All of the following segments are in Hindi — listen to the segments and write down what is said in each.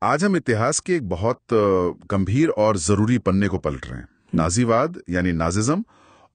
आज हम इतिहास के एक बहुत गंभीर और जरूरी पन्ने को पलट रहे हैं। नाजीवाद यानी नाजिज्म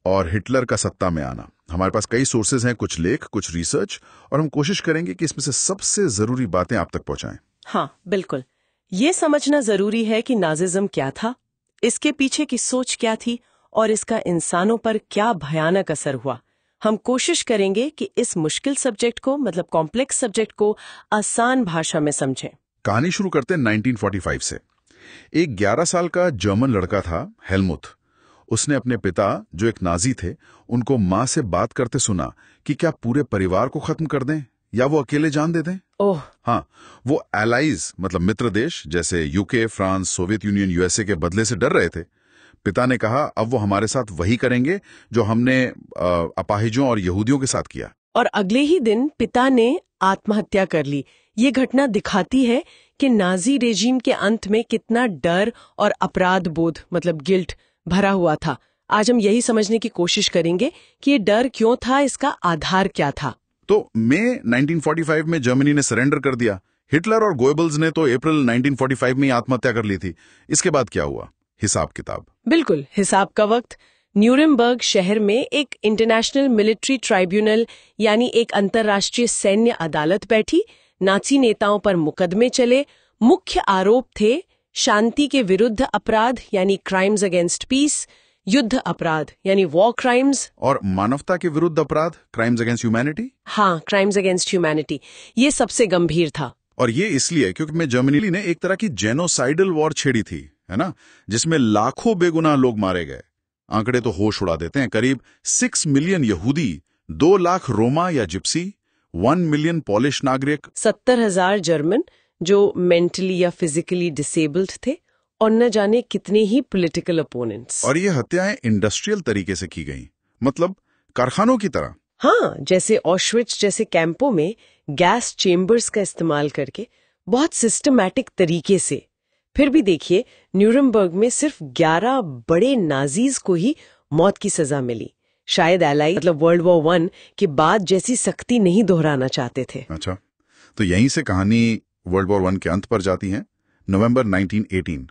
और हिटलर का सत्ता में आना। हमारे पास कई सोर्सेज हैं, कुछ लेख, कुछ रिसर्च, और हम कोशिश करेंगे कि इसमें से सबसे जरूरी बातें आप तक पहुंचाएं। हाँ, बिल्कुल। ये समझना जरूरी है कि नाजिज्म क्या था, इसके पीछे की सोच क्या थी और इसका इंसानों पर क्या भयानक असर हुआ। हम कोशिश करेंगे कि इस मुश्किल सब्जेक्ट को, मतलब कॉम्प्लेक्स सब्जेक्ट को, आसान भाषा में समझें। कहानी शुरू करते हैं 1945 से। एक 11 साल का जर्मन लड़का था, हेलमुथ। उसने अपने पिता, जो एक नाजी थे, उनको माँ से बात करते सुना कि क्या पूरे परिवार को खत्म कर दें या वो अकेले जान दे दें। ओह, हाँ, वो एलाइज मतलब मित्र देश जैसे UK, France, Soviet union, USA के बदले से डर रहे थे। पिता ने कहा अब वो हमारे साथ वही करेंगे जो हमने अपाहिजों और यहूदियों के साथ किया। और अगले ही दिन पिता ने आत्महत्या कर ली। ये घटना दिखाती है कि नाजी रेजिम के अंत में कितना डर और अपराध बोध, मतलब गिल्ट, भरा हुआ था। आज हम यही समझने की कोशिश करेंगे कि ये डर क्यों था, इसका आधार क्या था। तो मई 1945 में जर्मनी ने सरेंडर कर दिया। हिटलर और गोएबल्स ने तो अप्रैल 1945 में ही आत्महत्या कर ली थी। इसके बाद क्या हुआ? हिसाब किताब। बिल्कुल, हिसाब का वक्त। न्यूरेमबर्ग शहर में एक इंटरनेशनल मिलिट्री ट्राइब्यूनल यानी एक अंतर्राष्ट्रीय सैन्य अदालत बैठी। नाची नेताओं पर मुकदमे चले। मुख्य आरोप थे शांति के विरुद्ध अपराध यानी क्राइम्स अगेंस्ट पीस, युद्ध अपराध यानी वॉर क्राइम्स, और मानवता के विरुद्ध अपराध, क्राइम्स अगेंस्ट ह्यूमैनिटी। हाँ, क्राइम्स अगेंस्ट ह्यूमैनिटी, ये सबसे गंभीर था। और ये इसलिए क्योंकि जर्मनी ने एक तरह की जेनोसाइडल वॉर छेड़ी थी, है ना, जिसमें लाखों बेगुनाह लोग मारे गए। आंकड़े तो होश उड़ा देते हैं। करीब 6 मिलियन यहूदी, 2 लाख रोमा या जिप्सी, 1 मिलियन पॉलिश नागरिक, 70,000 जर्मन जो मेंटली या फिजिकली डिसेबल्ड थे, और न जाने कितने ही पॉलिटिकल अपोनेंट्स। और ये हत्याएं इंडस्ट्रियल तरीके से की गई, मतलब कारखानों की तरह। हाँ, जैसे ऑश्विट्ज जैसे कैंपों में गैस चेम्बर्स का इस्तेमाल करके, बहुत सिस्टमैटिक तरीके से। फिर भी देखिए, न्यूरेमबर्ग में सिर्फ 11 बड़े नाजीज को ही मौत की सजा मिली। शायद एलाई, मतलब वर्ल्ड वॉर 1 के बाद जैसी सख्ती नहीं दोहराना चाहते थे। अच्छा, तो यहीं से कहानी वर्ल्ड वॉर 1 के अंत पर जाती है। नवंबर 1918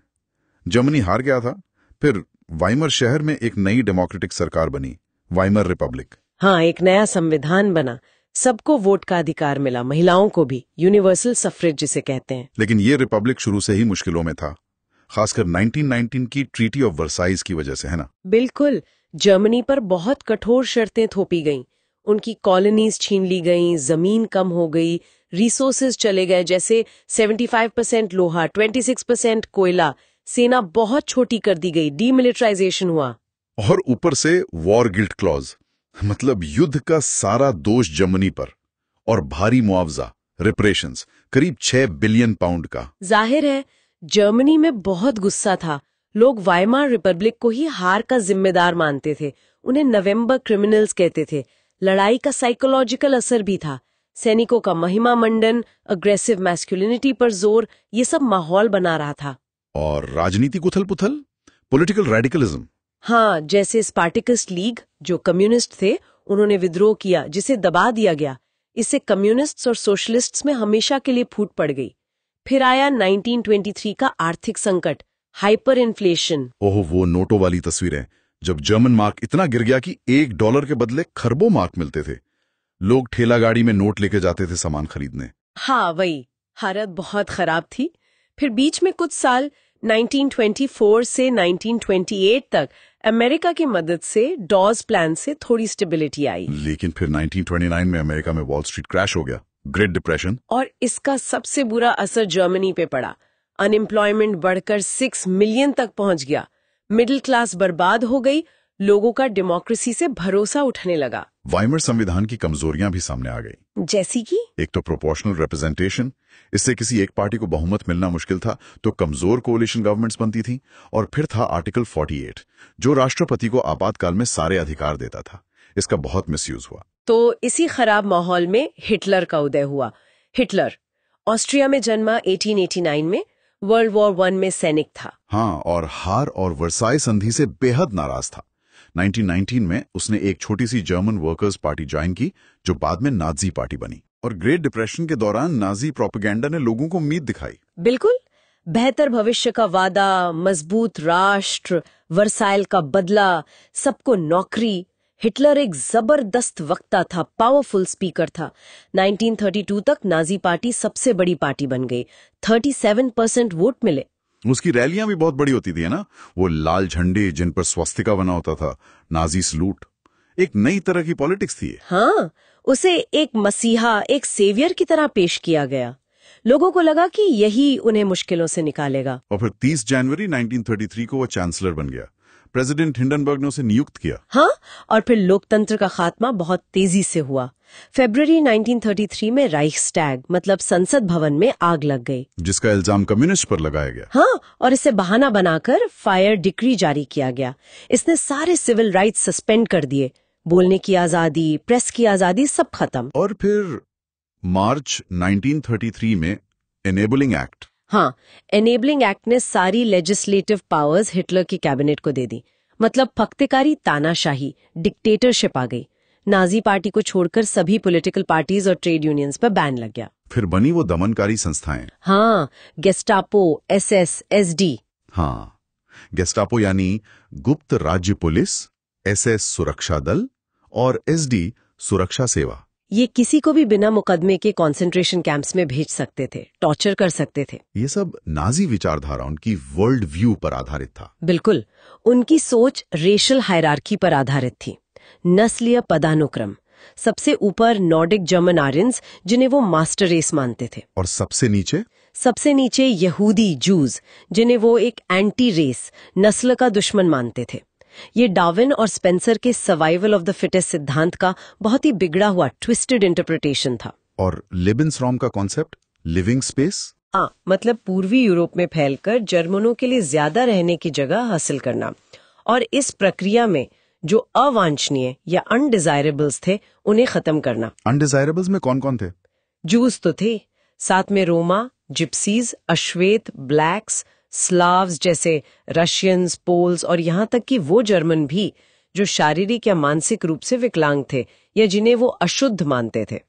जर्मनी हार गया था। फिर वाइमर शहर में एक नई डेमोक्रेटिक सरकार बनी, वाइमर रिपब्लिक। हाँ, एक नया संविधान बना, सबको वोट का अधिकार मिला, महिलाओं को भी, यूनिवर्सल सफरेज जिसे कहते हैं। लेकिन ये रिपब्लिक शुरू से ही मुश्किलों में था, खासकर 1919 की ट्रीटी ऑफ वर्साइज की वजह से, है ना। बिल्कुल, जर्मनी पर बहुत कठोर शर्तें थोपी गईं। उनकी कॉलोनीज छीन ली गईं, जमीन कम हो गई, रिसोर्सेज चले गए, जैसे 75% लोहा, 26% कोयला। सेना बहुत छोटी कर दी गई, डीमिलिटराइजेशन हुआ। और ऊपर से वॉर गिल्ट क्लॉज, मतलब युद्ध का सारा दोष जर्मनी पर, और भारी मुआवजा, रिपरेशंस, करीब 6 बिलियन पाउंड का। जाहिर है जर्मनी में बहुत गुस्सा था। लोग वाइमार रिपब्लिक को ही हार का जिम्मेदार मानते थे। उन्हें नवंबर क्रिमिनल्स कहते थे। लड़ाई का साइकोलॉजिकल असर भी था। सैनिकों का महिमा मंडन, अग्रेसिव मैस्कुलिनिटी पर जोर, ये सब माहौल बना रहा था। और राजनीतिक उथल-पुथल, पॉलिटिकल रेडिकलिज्म। हाँ, जैसे स्पार्टिकस्ट लीग जो कम्युनिस्ट थे, उन्होंने विद्रोह किया, जिसे दबा दिया गया। इससे कम्युनिस्ट्स और सोशलिस्ट्स में हमेशा के लिए फूट पड़ गई। फिर आया 1923 का आर्थिक संकट, हाइपर इन्फ्लेशन। ओह, वो नोटों वाली तस्वीरें, जब जर्मन मार्क इतना गिर गया कि $1 के बदले खरबों मार्क मिलते थे। लोग ठेला गाड़ी में नोट लेके जाते थे सामान खरीदने। हाँ, वही हालत बहुत खराब थी। फिर बीच में कुछ साल 1924 से 1928 तक अमेरिका की मदद से डॉज प्लान से थोड़ी स्टेबिलिटी आई। लेकिन फिर 1929 में अमेरिका में वॉल स्ट्रीट क्रैश हो गया, ग्रेट डिप्रेशन। और इसका सबसे बुरा असर जर्मनी पे पड़ा। अनएम्प्लॉयमेंट बढ़कर 6 मिलियन तक पहुंच गया। मिडिल क्लास बर्बाद हो गई। लोगों का डेमोक्रेसी से भरोसा उठने लगा। वाइमर संविधान की कमजोरियां भी सामने आ गई। जैसी कि एक तो प्रोपोर्शनल रिप्रेजेंटेशन, इससे किसी एक पार्टी को बहुमत मिलना मुश्किल था, तो कमजोर कोalition गवर्नमेंट्स बनती थी। और फिर था आर्टिकल 48, जो राष्ट्रपति को आपातकाल में सारे अधिकार देता था। इसका बहुत मिसयूज हुआ। तो इसी खराब माहौल में हिटलर का उदय हुआ। हिटलर ऑस्ट्रिया में जन्मा, 1889 में, वर्ल्ड वॉर 1 में सैनिक था। हाँ, और हार और वर्साई संधि से बेहद नाराज था। 1919 में उसने एक छोटी सी जर्मन वर्कर्स पार्टी ज्वाइन की, जो बाद में नाजी पार्टी बनी। और ग्रेट डिप्रेशन के दौरान नाजी प्रोपेगेंडा ने लोगों को उम्मीद दिखाई। बिल्कुल, बेहतर भविष्य का वादा, मजबूत राष्ट्र, वर्साइल का बदला, सबको नौकरी। हिटलर एक जबरदस्त वक्ता था, पावरफुल स्पीकर था। 1932 तक नाजी पार्टी सबसे बड़ी पार्टी बन गई, 37% वोट मिले। उसकी रैलियां भी बहुत बड़ी होती थी, है ना? वो लाल झंडे जिन पर स्वस्तिका बना होता था, नाजी सलूट, एक नई तरह की पॉलिटिक्स थी। हाँ, उसे एक मसीहा, एक सेवियर की तरह पेश किया गया। लोगों को लगा कि यही उन्हें मुश्किलों से निकालेगा। और फिर 30 जनवरी 1933 को वो चांसलर बन गया। प्रेसिडेंट हिंडनबर्ग ने उसे नियुक्त किया। हाँ, और फिर लोकतंत्र का खात्मा बहुत तेजी से हुआ। फरवरी 1933 में राइक्सटैग मतलब संसद भवन में आग लग गई, जिसका इल्जाम कम्युनिस्ट पर लगाया गया। हाँ, और इसे बहाना बनाकर फायर डिक्री जारी किया गया। इसने सारे सिविल राइट्स सस्पेंड कर दिए, बोलने की आजादी, प्रेस की आजादी, सब खत्म। और फिर मार्च 1933 में एनेबलिंग एक्ट। हाँ, एनेबलिंग एक्ट ने सारी लेजिस्लेटिव पावर्स हिटलर की कैबिनेट को दे दी। मतलब फख्तेकारी, तानाशाही, डिक्टेटरशिप आ गई। नाजी पार्टी को छोड़कर सभी पॉलिटिकल पार्टीज और ट्रेड यूनियंस पर बैन लग गया। फिर बनी वो दमनकारी संस्थाएं। हाँ, गेस्टापो, एसएस, एसडी। हाँ, गेस्टापो यानी गुप्त राज्य पुलिस, एसएस सुरक्षा दल और एसडी सुरक्षा सेवा। ये किसी को भी बिना मुकदमे के कॉन्सेंट्रेशन कैंप्स में भेज सकते थे, टॉर्चर कर सकते थे। ये सब नाजी विचारधारा, उनकी वर्ल्ड व्यू पर आधारित था। बिल्कुल, उनकी सोच रेशल हायरार्की पर आधारित थी, नस्लीय पदानुक्रम। सबसे ऊपर नॉर्डिक जर्मन आर्यंस, जिन्हें वो मास्टर रेस मानते थे, और सबसे नीचे यहूदी जूज, जिन्हें वो एक एंटी रेस, नस्ल का दुश्मन मानते थे। ये डार्विन और स्पेंसर के सर्वाइवल ऑफ द फिटेस्ट सिद्धांत का बहुत ही बिगड़ा हुआ ट्विस्टेड इंटरप्रिटेशन था। और लेबेंसरॉम का कॉन्सेप्ट, लिविंग स्पेस। मतलब पूर्वी यूरोप में फैलकर जर्मनों के लिए ज्यादा रहने की जगह हासिल करना। और इस प्रक्रिया में जो अवांछनीय या अनडिजायरेबल्स थे, उन्हें खत्म करना। अनडिजायरेबल्स में कौन कौन थे? जूस तो थे, साथ में रोमा, जिप्सीज, अश्वेत, ब्लैक्स, स्लाव्स जैसे रशियंस, पोल्स और यहाँ तक कि वो जर्मन भी जो शारीरिक या मानसिक रूप से विकलांग थे या जिन्हें वो अशुद्ध मानते थे।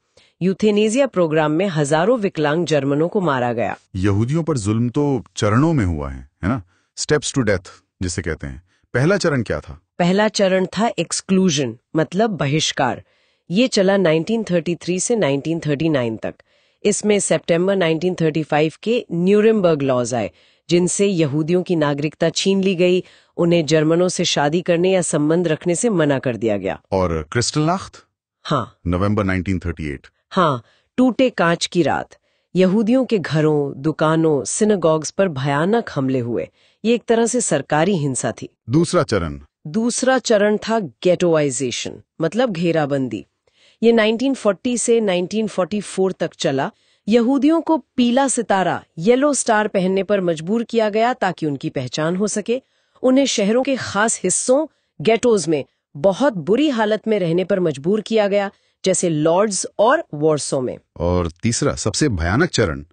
यूथेनेजिया प्रोग्राम में हजारों विकलांग जर्मनों को मारा गया। यहूदियों पर जुल्म तो चरणों में हुआ है ना? स्टेप्स टू डेथ जिसे कहते हैं। पहला चरण क्या था? पहला चरण था एक्सक्लूजन, मतलब बहिष्कार। ये चला 1933 से 1939 तक। इसमें सितंबर 1935 के न्यूरेमबर्ग लॉज आए, जिनसे यहूदियों की नागरिकता छीन ली गई, उन्हें जर्मनों से शादी करने या संबंध रखने से मना कर दिया गया। और क्रिस्टलनाख्त? हाँ, नवंबर 1938। हाँ, टूटे कांच की रात। यहूदियों के घरों, दुकानों, सिनेगॉग्स पर भयानक हमले हुए। ये एक तरह से सरकारी हिंसा थी। दूसरा चरण था गेटोइजेशन, मतलब घेराबंदी। ये 1940 से 1944 तक चला। यहूदियों को पीला सितारा, येलो स्टार पहनने पर मजबूर किया गया ताकि उनकी पहचान हो सके। उन्हें शहरों के खास हिस्सों, गेटोज में बहुत बुरी हालत में रहने पर मजबूर किया गया, जैसे लॉर्ड्स और वॉर्सो में। और तीसरा सबसे भयानक चरण,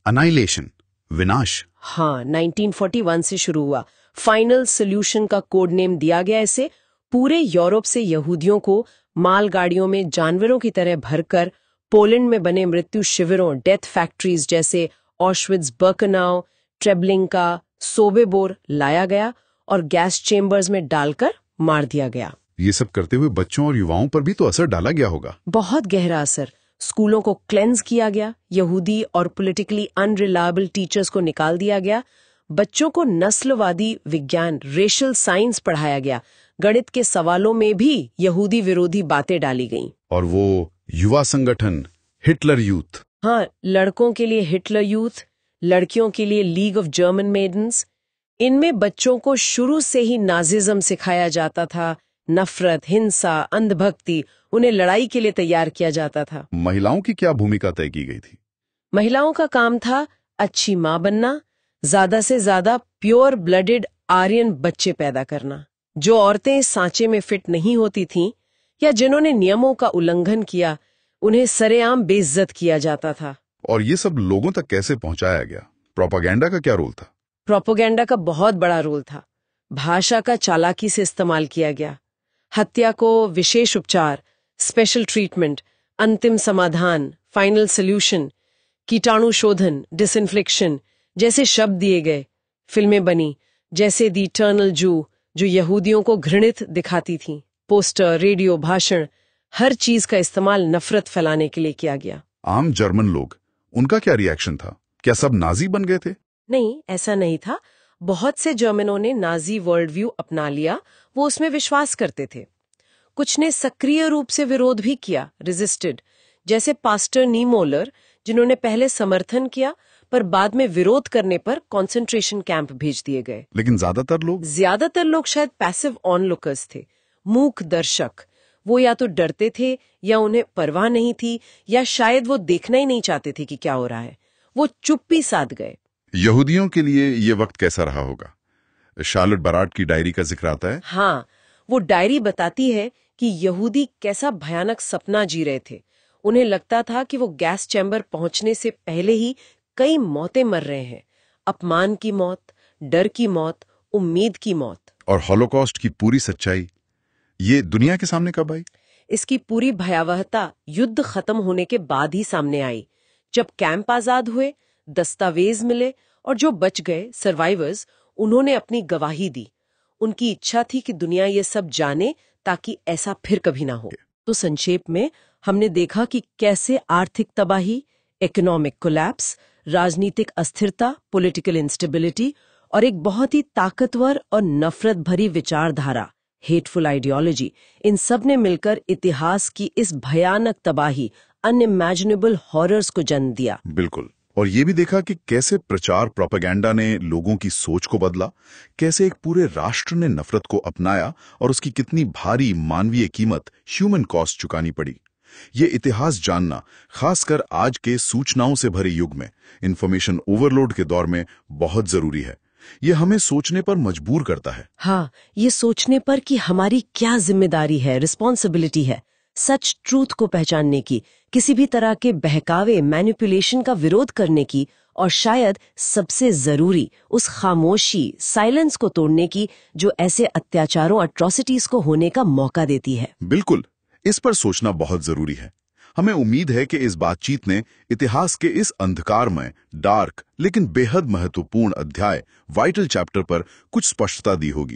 अनाइलेशन, विनाश। हाँ, 1941 से शुरू हुआ। फाइनल सोल्यूशन का कोड नेम दिया गया इसे। पूरे यूरोप से यहूदियों को मालगाड़ियों में जानवरों की तरह भरकर पोलैंड में बने मृत्यु शिविरों, डेथ फैक्ट्रीज जैसे ऑशविट्ज, बर्कनाउ, ट्रेब्लिंका, सोबेबोर लाया गया और गैस चेम्बर्स में डालकर मार दिया गया। ये सब करते हुए बच्चों और युवाओं पर भी तो असर डाला गया होगा। बहुत गहरा असर। स्कूलों को क्लेंस किया गया, यहूदी और पॉलिटिकली अनरिलायबल टीचर्स को निकाल दिया गया, बच्चों को नस्लवादी विज्ञान, रेशल साइंस पढ़ाया गया, गणित के सवालों में भी यहूदी विरोधी बातें डाली गईं। और वो युवा संगठन हिटलर यूथ। हाँ, लड़कों के लिए हिटलर यूथ, लड़कियों के लिए लीग ऑफ जर्मन मेडन्स। इनमें बच्चों को शुरू से ही नाजिज्म सिखाया जाता था, नफरत, हिंसा, अंधभक्ति, उन्हें लड़ाई के लिए तैयार किया जाता था। महिलाओं की क्या भूमिका तय की गई थी? महिलाओं का काम था अच्छी माँ बनना, ज्यादा से ज्यादा प्योर ब्लडेड आर्यन बच्चे पैदा करना। जो औरतें इस सांचे में फिट नहीं होती थीं या जिन्होंने नियमों का उल्लंघन किया, उन्हें सरेआम बेइज्जत किया जाता था। और ये सब लोगों तक कैसे पहुंचाया गया? प्रोपेगेंडा का क्या रोल था? प्रोपेगेंडा का बहुत बड़ा रोल था। भाषा का चालाकी से इस्तेमाल किया गया। हत्या को विशेष उपचार, स्पेशल ट्रीटमेंट, अंतिम समाधान, फाइनल सोल्यूशन, कीटाणु शोधन, डिसइंफ्लिक्शन, जैसे शब्द दिए गए, फिल्में बनी, जैसे दी इटर्नल जू जो यहूदियों को घृणित दिखाती थी, पोस्टर, रेडियो, भाषण, हर चीज का इस्तेमाल नफरत फैलाने के लिए किया गया। आम जर्मन लोग, उनका क्या रिएक्शन था? क्या सब नाजी बन गए थे? नहीं, ऐसा नहीं था। बहुत से जर्मनों ने नाजी वर्ल्ड व्यू अपना लिया, वो उसमें विश्वास करते थे। कुछ ने सक्रिय रूप से विरोध भी किया, रेजिस्टेड, जैसे पास्टर नीमोलर, जिन्होंने पहले समर्थन किया पर बाद में विरोध करने पर कंसंट्रेशन कैंप भेज दिए गए। लेकिन ज्यादातर लोग शायद पैसिव ऑनलुकर्स थे, मूक दर्शक। वो या तो डरते थे, या उन्हें परवाह नहीं थी, या शायद वो देखना ही नहीं चाहते थे कि क्या हो रहा है। वो चुप्पी साध गए। यहूदियों के लिए ये वक्त कैसा रहा होगा? शार्लेट बराट की डायरी का जिक्र आता है। हाँ, वो डायरी बताती है कि यहूदी कैसा भयानक सपना जी रहे थे। उन्हें लगता था कि वो गैस चैम्बर पहुंचने से पहले ही कई मौतें मर रहे हैं। अपमान की मौत, डर की मौत, उम्मीद की मौत। और हॉलोकॉस्ट की पूरी सच्चाई ये दुनिया के सामने कब आई? इसकी पूरी भयावहता युद्ध खत्म होने के बाद ही सामने आई, जब कैंप आजाद हुए, दस्तावेज मिले और जो बच गए सर्वाइवर्स, उन्होंने अपनी गवाही दी। उनकी इच्छा थी कि दुनिया ये सब जाने ताकि ऐसा फिर कभी ना हो। तो संक्षेप में हमने देखा कि कैसे आर्थिक तबाही, इकोनॉमिक कोलैप्स, राजनीतिक अस्थिरता, पॉलिटिकल इंस्टेबिलिटी और एक बहुत ही ताकतवर और नफरत भरी विचारधारा, हेटफुल आइडियोलॉजी, इन सब ने मिलकर इतिहास की इस भयानक तबाही, अनइमेजिनेबल हॉरर्स को जन्म दिया। बिल्कुल। और ये भी देखा कि कैसे प्रचार प्रोपेगेंडा ने लोगों की सोच को बदला, कैसे एक पूरे राष्ट्र ने नफरत को अपनाया और उसकी कितनी भारी मानवीय कीमत, ह्यूमन कॉस्ट चुकानी पड़ी। ये इतिहास जानना, खासकर आज के सूचनाओं से भरे युग में, इंफॉर्मेशन ओवरलोड के दौर में बहुत जरूरी है। ये हमें सोचने पर मजबूर करता है। हाँ, ये सोचने पर कि हमारी क्या जिम्मेदारी है, रिस्पॉन्सिबिलिटी है, सच, ट्रूथ को पहचानने की, किसी भी तरह के बहकावे, मैनिपुलेशन का विरोध करने की, और शायद सबसे जरूरी उस खामोशी, साइलेंस को तोड़ने की जो ऐसे अत्याचारों, अट्रॉसिटीज को होने का मौका देती है। बिल्कुल, इस पर सोचना बहुत जरूरी है। हमें उम्मीद है कि इस बातचीत ने इतिहास के इस अंधकारमय, डार्क लेकिन बेहद महत्वपूर्ण अध्याय, वाइटल चैप्टर पर कुछ स्पष्टता दी होगी।